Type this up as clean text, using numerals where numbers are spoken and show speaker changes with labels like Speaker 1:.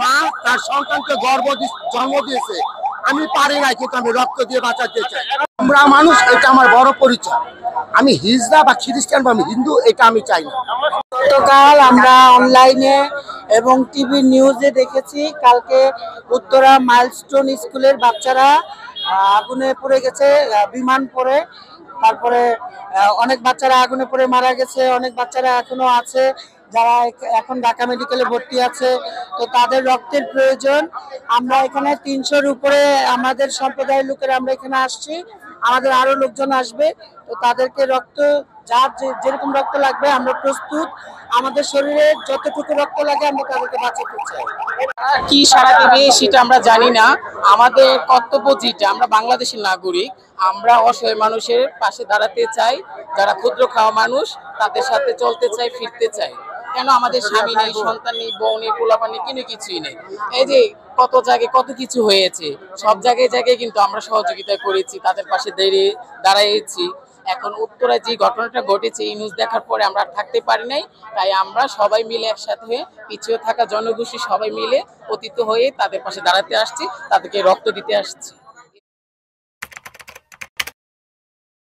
Speaker 1: মা তার সন্তানকে জন্ম দিয়েছে, আমি পারি না, কিন্তু আমি রক্ত দিয়ে বাঁচাতে চাই। আমরা মানুষ, এটা আমার বড় পরিচয়। আমি হিজড়া বা খ্রিস্টান বা আমি হিন্দু, এটা আমি চাই না।
Speaker 2: গতকাল আমরা অনলাইনে এবং টিভি নিউজে দেখেছি, কালকে উত্তরা মাইলস্টোন স্কুলের বাচ্চারা আগুনে পড়ে গেছে, বিমান পড়ে। তারপরে অনেক বাচ্চারা আগুনে পড়ে মারা গেছে, অনেক বাচ্চারা এখনো আছে যারা এখন ঢাকা মেডিকেলে ভর্তি আছে। তো তাদের রক্তের প্রয়োজন। আমরা এখানে 300-র উপরে আমাদের সম্প্রদায়ের লোকেরা আমরা এখানে আসছি, আমাদের আরো লোকজন আসবে। তো তাদেরকে রক্ত, যার যেরকম রক্ত লাগবে আমরা প্রস্তুত। আমাদের শরীরে যতটুকু রক্ত লাগে আমরা তাদেরকে বাঁচাতে চাই।
Speaker 3: কি সাড়া দেবে সেটা আমরা জানি না। আমাদের কর্তব্য যেটা, আমরা বাংলাদেশের নাগরিক, আমরা অসহায় মানুষের পাশে দাঁড়াতে চাই। যারা ক্ষুদ্র খাওয়া মানুষ তাদের সাথে চলতে চাই, ফিরতে চাই। কেন আমাদের স্বামী নেই, সন্তান নেই, বউ নেই, পোলাপান নেই, কোনো কিছুই নেই। এই যে কত জায়গায় কত কিছু হয়েছে, সব জায়গায় জায়গায় কিন্তু আমরা সহযোগিতা করেছি, তাদের পাশে দাঁড়িয়েছি। এখন উত্তরায় যে ঘটনাটা ঘটেছে, এই নিউজ দেখার পরে আমরা থাকতে পারি নাই। তাই আমরা সবাই মিলে একসাথে হয়ে, পিছিয়ে থাকা জনগোষ্ঠী সবাই মিলে পতিত হয়ে তাদের পাশে দাঁড়াতে আসছি, তাদেরকে রক্ত দিতে আসছি।